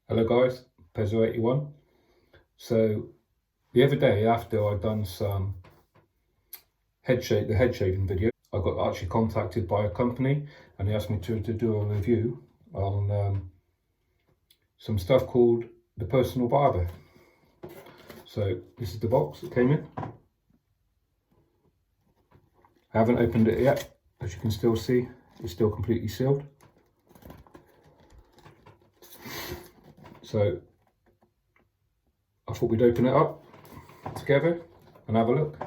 Hello guys, Pezzo81. So the other day after I'd done some head shaving video, I got actually contacted by a company and they asked me to do a review on some stuff called the Personal Barber. So this is the box it came in. I haven't opened it yet, as you can still see, it's still completely sealed. So I thought we'd open it up together and have a look.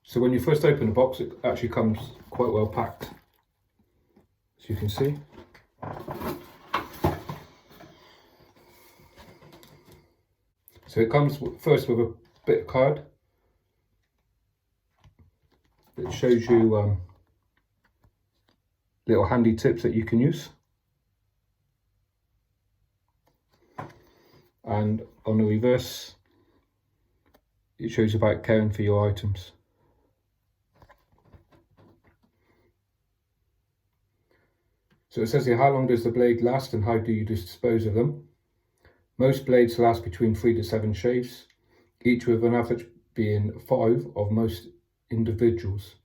So when you first open the box, it actually comes quite well packed, as you can see. So it comes first with a bit of card that shows you little handy tips that you can use. And on the reverse, it shows about caring for your items. So it says here, how long does the blade last and how do you dispose of them? Most blades last between 3 to 7 shaves, each with an average being 5 of most individuals.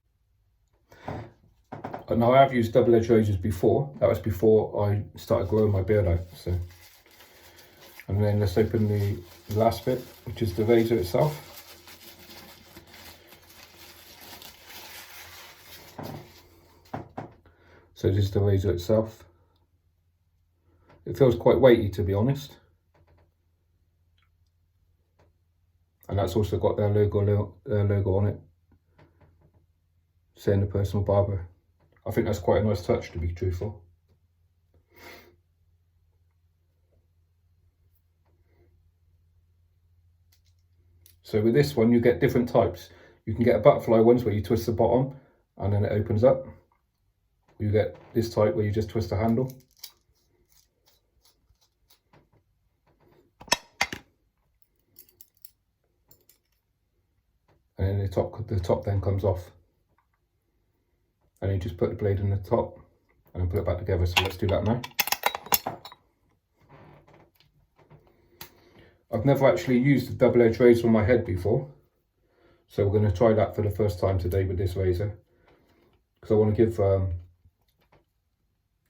Now I have used double-edged razors before, that was before I started growing my beard out. So, and then let's open the last bit, which is the razor itself. So this is the razor itself. It feels quite weighty, to be honest. And that's also got their logo on it, saying the Personal Barber. I think that's quite a nice touch, to be truthful. So with this one, you get different types. You can get a butterfly ones where you twist the bottom and then it opens up. You get this type where you just twist the handle. And then the top then comes off. And you just put the blade in the top and then put it back together. So let's do that now. I've never actually used a double-edged razor on my head before. So we're going to try that for the first time today with this razor. Because I want to give an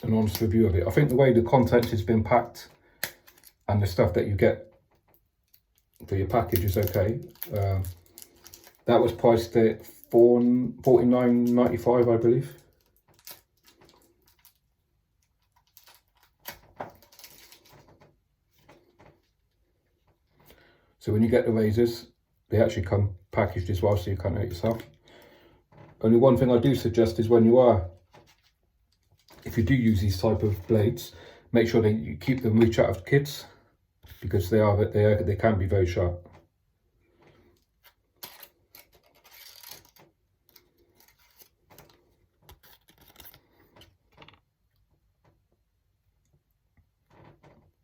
honest review of it. I think the way the contents has been packed and the stuff that you get for your package is okay. That was priced at $49.95, I believe. So when you get the razors, they actually come packaged as well, so you can't do it yourself. Only one thing I do suggest is if you do use these type of blades, make sure that you keep them reach out of kids, because they can be very sharp.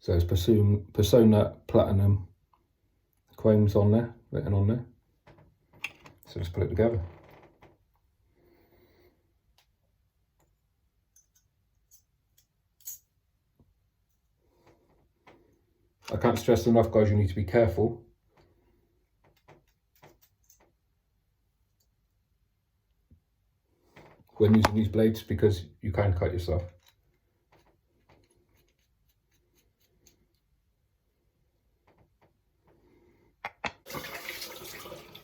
So it's Persona Platinum chrome's on there, written on there. So let's put it together. I can't stress enough, guys, you need to be careful. When using these blades, because you can cut yourself.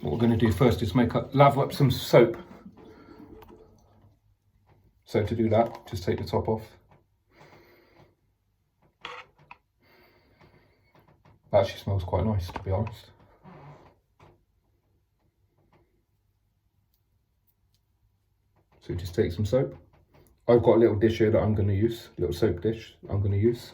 What we're going to do first is lather up some soap. So to do that, just take the top off. That actually smells quite nice, to be honest. So just take some soap. I've got a little dish here that I'm going to use, a little soap dish I'm going to use.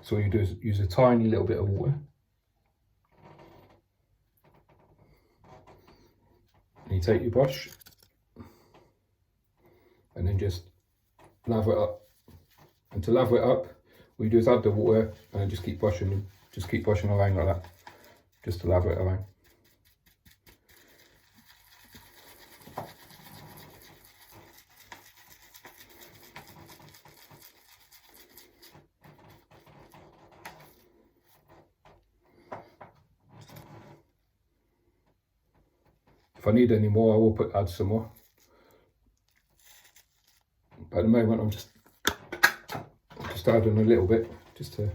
So all you do is use a tiny little bit of water. And you take your brush and then just lather it up. And to lather it up, What you do is add the water and then just keep brushing around like that, just to lather it around. If I need any more, I will add some more. But at the moment, I'm just adding a little bit, just to.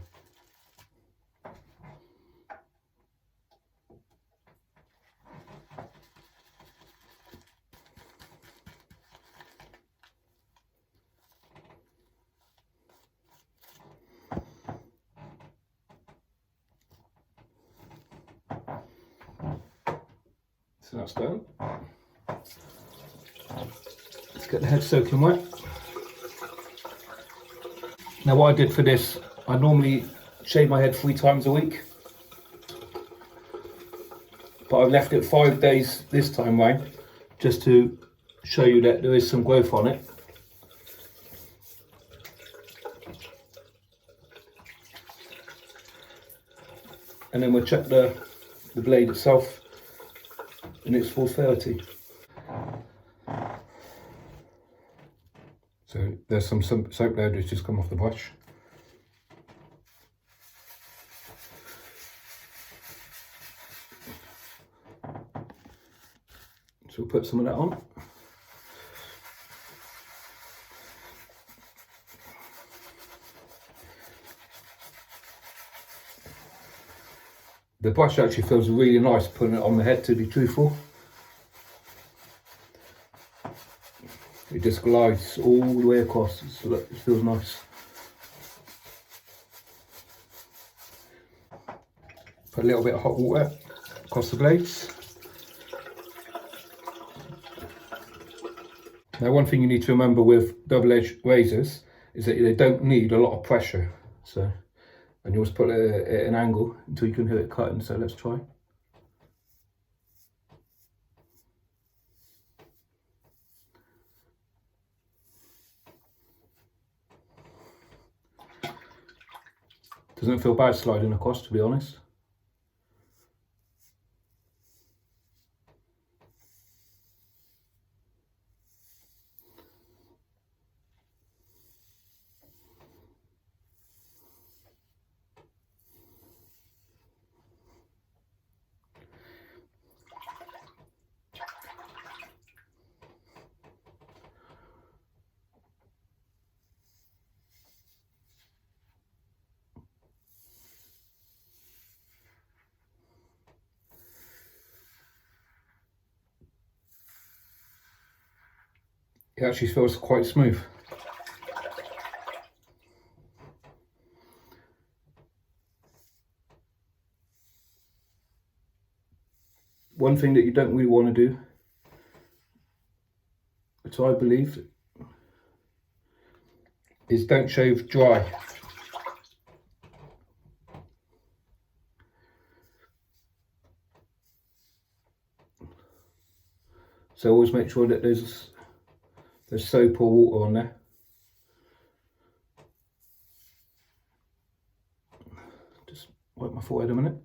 So that's done. Let's get the head soaking wet. Now what I did for this, I normally shave my head 3 times a week, but I've left it 5 days this time round, just to show you that there is some growth on it. And then we'll check the blade itself in its full fertility. So there's some soap there that's just come off the brush. So we'll put some of that on. The brush actually feels really nice putting it on the head, to be truthful. It just glides all the way across, so that it feels nice. Put a little bit of hot water across the blades. Now, one thing you need to remember with double-edged razors is that they don't need a lot of pressure. So, and you always put it at an angle until you can hear it cutting. So let's try. Doesn't feel bad sliding across, to be honest. It actually feels quite smooth. One thing that you don't really want to do, which I believe, is don't shave dry. So always make sure that there's soap or water on there. Just wipe my forehead a minute.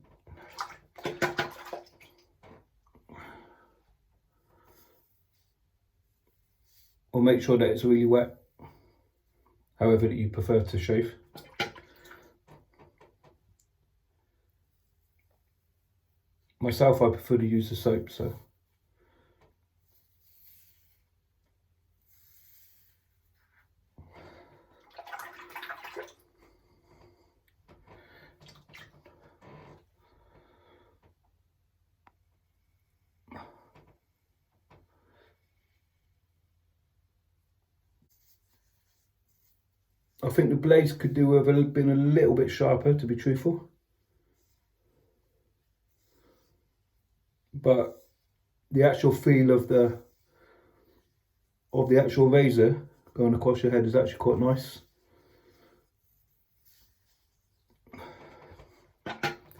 Or make sure that it's really wet, however that you prefer to shave. Myself, I prefer to use the soap, so. I think the blades could do with been a little bit sharper, to be truthful. But the actual feel of the actual razor going across your head is actually quite nice.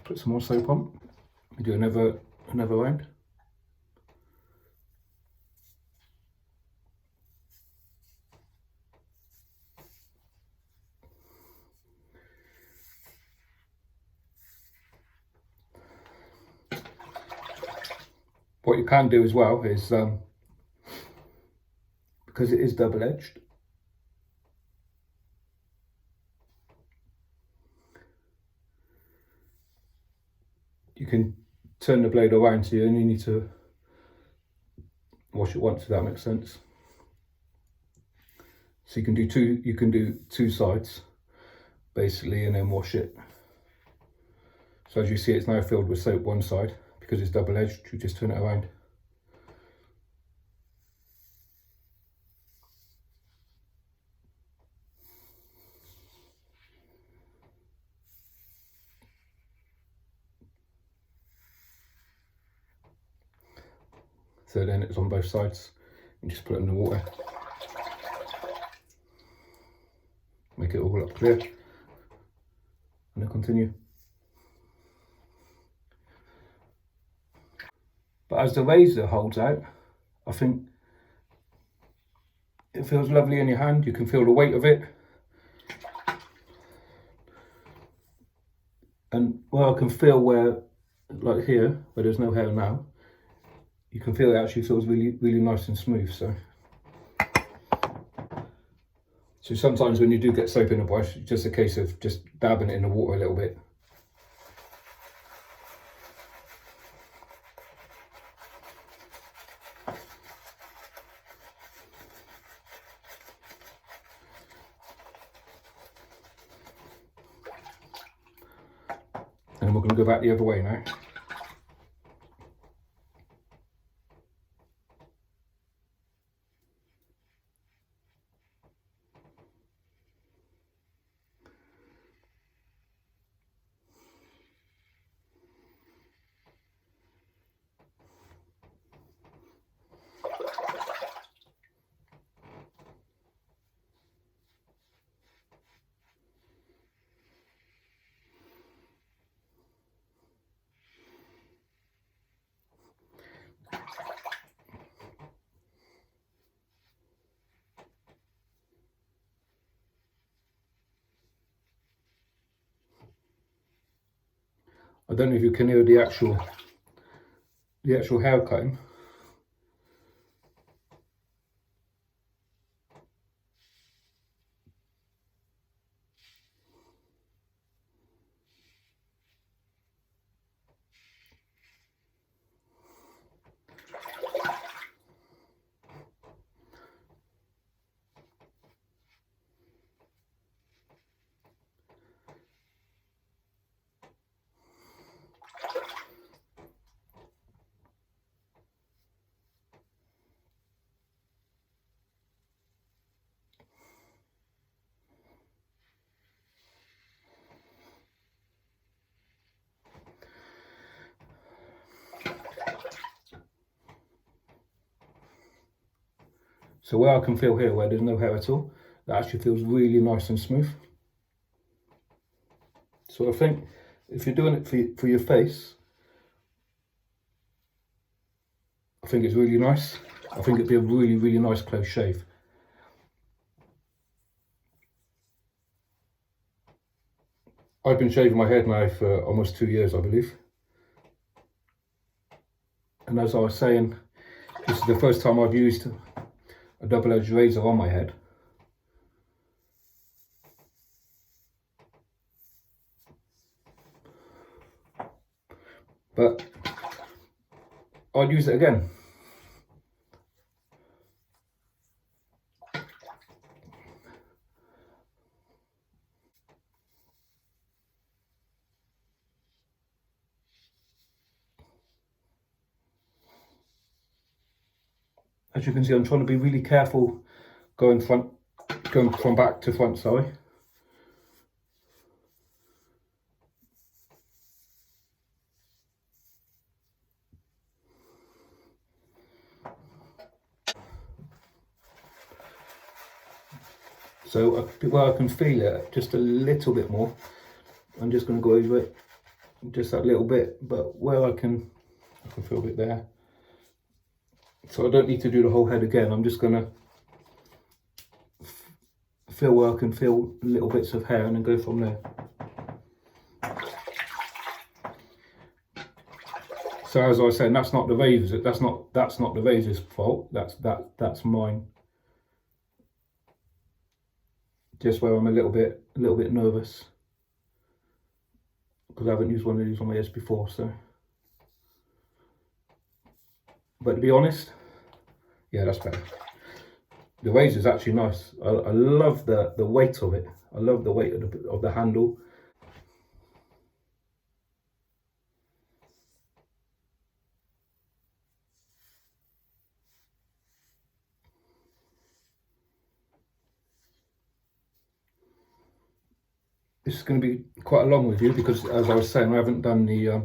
Put some more soap on. We do another round. What you can do as well is, because it is double-edged, you can turn the blade around, so you only need to wash it once, if that makes sense. So you can do two sides basically, and then wash it. So as you see, it's now filled with soap one side. Because it's double-edged, you just turn it around. So then it's on both sides. You just put it in the water. Make it all up clear. And then continue. But as the razor holds out, I think it feels lovely in your hand. You can feel the weight of it. And where I can feel where, like here, where there's no hair now, you can feel it actually feels really, really nice and smooth. So sometimes when you do get soap in the brush, it's just a case of just dabbing it in the water a little bit. And then we're going to go back the other way now. I don't know if you can hear the actual hair cutting. So where I can feel here, where there's no hair at all, that actually feels really nice and smooth. So I think if you're doing it for your face, I think it's really nice. I think it'd be a really, really nice close shave. I've been shaving my head now for almost 2 years, I believe. And as I was saying, this is the first time I've used a double-edged razor on my head. But I'd use it again. As you can see, I'm trying to be really careful going from back to front, sorry. So where I can feel it just a little bit more, I'm just going to go over it just that little bit, but where I can feel it there. So I don't need to do the whole head again. I'm just going to feel where I can feel little bits of hair and then go from there. So as I was saying, that's not the razor. That's not the razor's fault. That's mine. Just where I'm a little bit nervous because I haven't used one of these on my ears before. So, but to be honest, yeah, that's better. The razor is actually nice. I love the weight of it. I love the weight of the handle. This is going to be quite a long review because, as I was saying, I haven't done the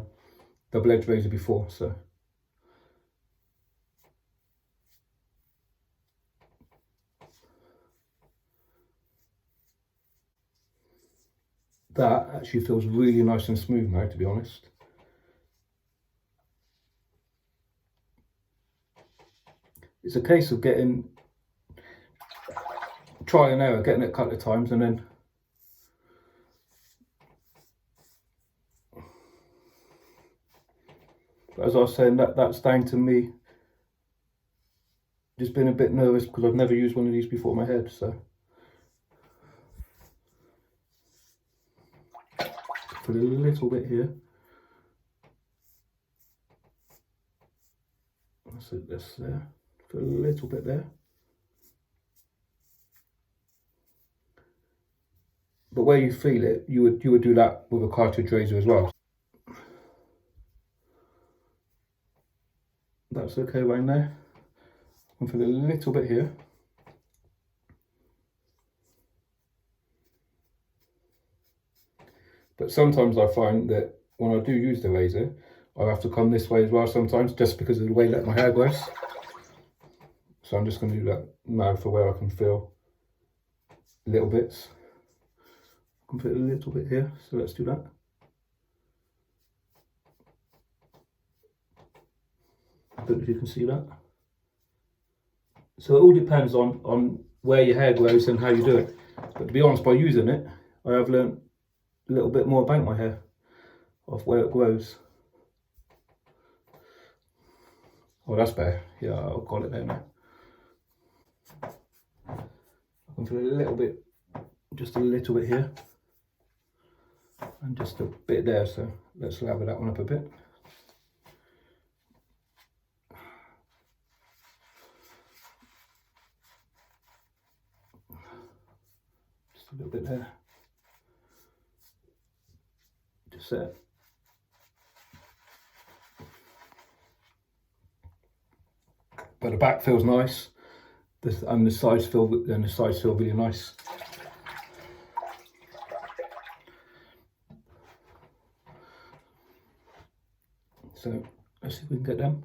double edge razor before. So that actually feels really nice and smooth now, to be honest. It's a case of trial and error, getting it a couple of times, and then as I was saying, that's down to me just being a bit nervous because I've never used one of these before in my head. So put a little bit here. That's it. That's there. Put a little bit there. But where you feel it, you would do that with a cartridge razor as well. That's okay right there. And put a little bit here. But sometimes I find that when I do use the razor, I have to come this way as well sometimes, just because of the way that my hair grows. So I'm just going to do that now for where I can feel little bits. I can put a little bit here, so let's do that. I don't know if you can see that. So it all depends on where your hair grows and how you do it. But to be honest, by using it, I have learned a little bit more about my hair, of where it grows. Oh, that's better. Yeah, I've got it there now. I can put a little bit, just a little bit here, and just a bit there. So let's lather that one up a bit. Just a little bit there. Just there. But the back feels nice, and the sides feel really nice. So let's see if we can get them.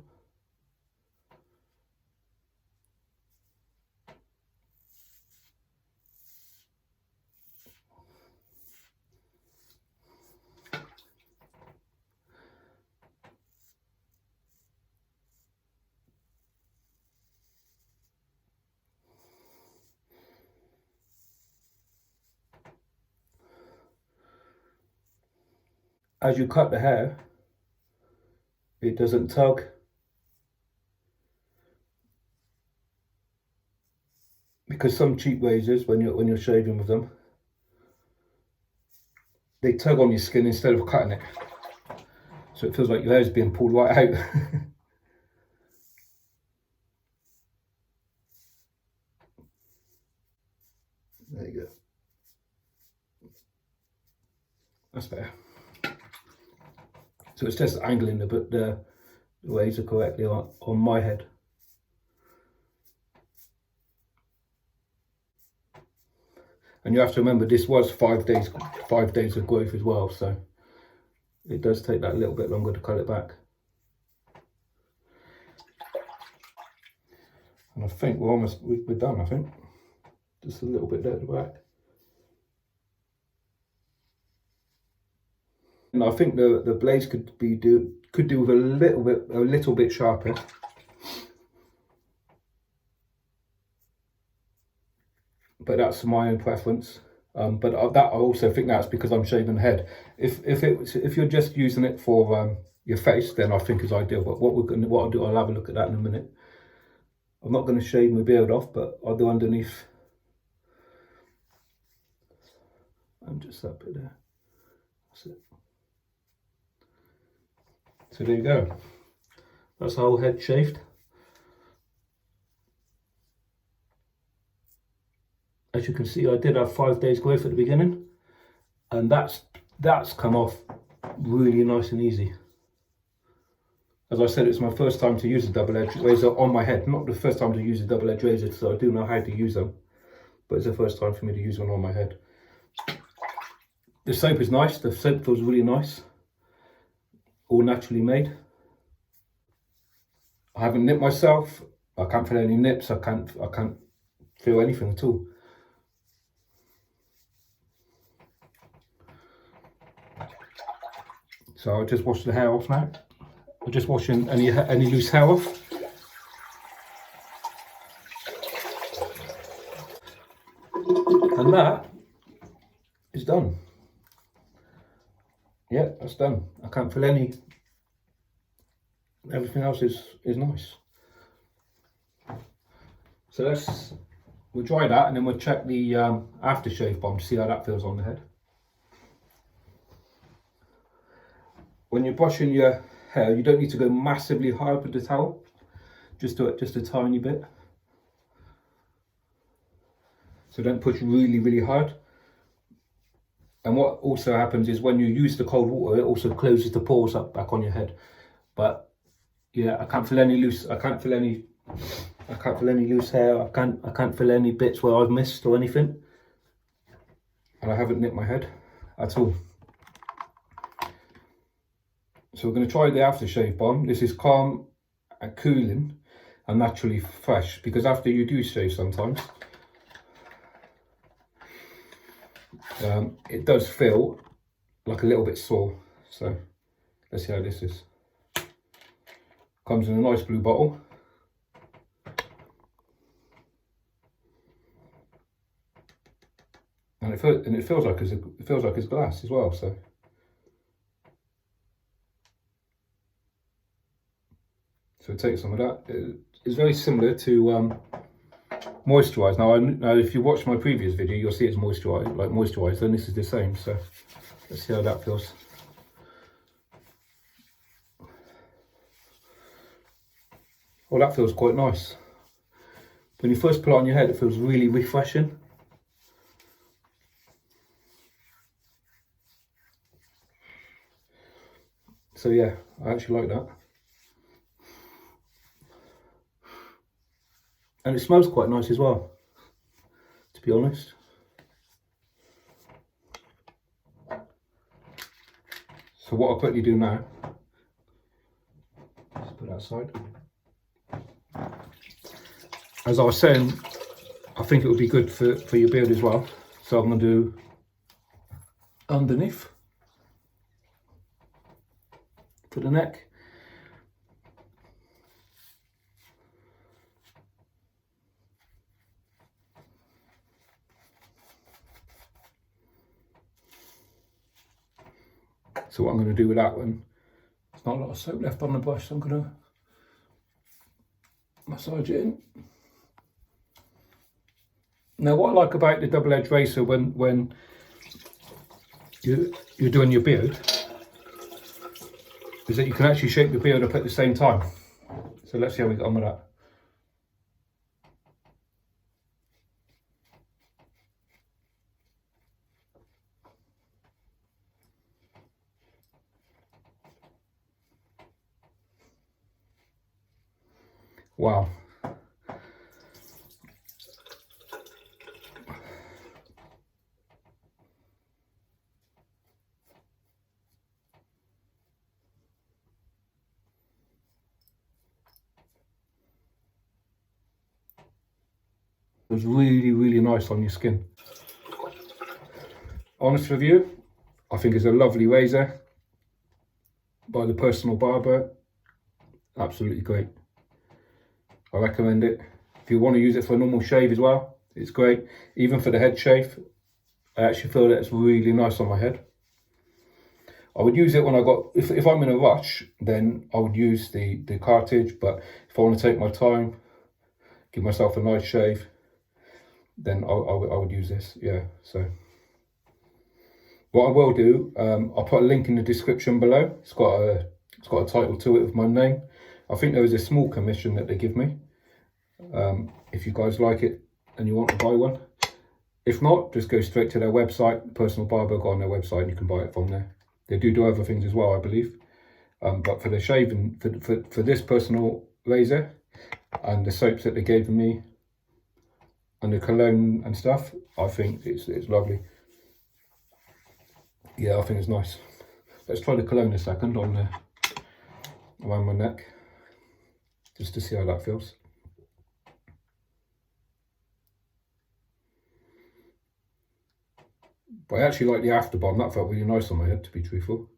As you cut the hair, it doesn't tug. Because some cheap razors, when you're shaving with them, they tug on your skin instead of cutting it. So it feels like your hair's being pulled right out. There you go. That's better. So it's just angling the razor correctly on my head. And you have to remember, this was 5 days of growth as well, so it does take that a little bit longer to cut it back. And I think we're done. I think just a little bit there at the back. And I think the blades could do with a little bit sharper. But that's my own preference. But I also think that's because I'm shaving the head. If you're just using it for your face, then I think is ideal. But what I'll do, I'll have a look at that in a minute. I'm not going to shave my beard off, but I'll do underneath. And just that bit there. That's it. So there you go. That's the whole head shaved. As you can see, I did have 5 days growth at the beginning, and that's come off really nice and easy. As I said, it's my first time to use a double-edged razor on my head. Not the first time to use a double-edged razor, so I do know how to use them, but it's the first time for me to use one on my head. The soap is nice. The soap feels really nice. All naturally made. I haven't nipped myself. I can't feel any nips. I can't feel anything at all. So I'll just wash the hair off now. I'm just washing any loose hair off. And that is done. Yeah, that's done. I can't feel any. Everything else is nice. So we'll dry that, and then we'll check the aftershave balm to see how that feels on the head. When you're brushing your hair, you don't need to go massively hard with the towel. Just do it just a tiny bit. So don't push really, really hard. And what also happens is when you use the cold water, it also closes the pores up back on your head. But yeah, I can't feel any loose. I can't feel any loose hair. I can't feel any bits where I've missed or anything. And I haven't nipped my head at all. So we're going to try the aftershave balm. This is calm and cooling and naturally fresh, because after you do shave sometimes, it does feel like a little bit sore. So let's see how this is. Comes in a nice blue bottle. And it feels like it's glass as well. So take some of that. It's very similar to moisturise. Now if you watch my previous video, you'll see it's moisturised, and this is the same. So let's see how that feels. Well, that feels quite nice. When you first put it on your head, it feels really refreshing. So yeah, I actually like that. And it smells quite nice as well, to be honest. So what I'll quickly do now, let's put that aside. As I was saying, I think it would be good for your beard as well. So I'm going to do underneath for the neck. So what I'm going to do with that one, there's not a lot of soap left on the brush, so I'm going to massage it in. Now what I like about the double-edged razor when you're doing your beard is that you can actually shape the beard up at the same time. So let's see how we get on with that. Wow. It was really, really nice on your skin. Honest with you, I think it's a lovely razor by the Personal Barber. Absolutely great. I recommend it. If you want to use it for a normal shave as well, it's great. Even for the head shave, I actually feel that it's really nice on my head. I would use it when I got, if I'm in a rush, then I would use the cartridge, but if I want to take my time, give myself a nice shave, then I would use this, yeah. So what I will do, I'll put a link in the description below. It's got a title to it with my name. I think there is a small commission that they give me. If you guys like it and you want to buy one. If not, just go straight to their website, Personal Barber, go on their website and you can buy it from there. They do other things as well, I believe. But for the shaving, for this personal razor and the soaps that they gave me and the cologne and stuff, I think it's lovely. Yeah, I think it's nice. Let's try the cologne a second on the, around my neck, just to see how that feels. But I actually like the after balm. That felt really nice on my head, to be truthful.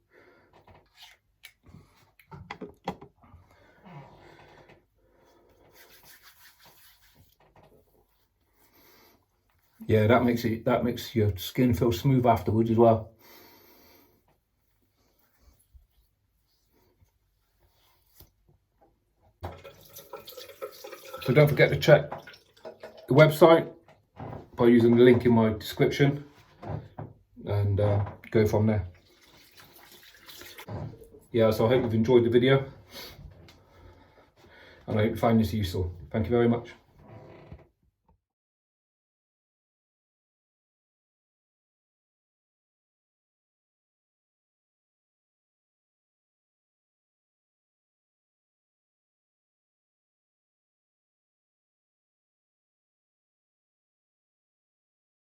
Yeah, that makes your skin feel smooth afterwards as well. So don't forget to check the website by using the link in my description and go from there. Yeah, so I hope you've enjoyed the video and I hope you find this useful. Thank you very much.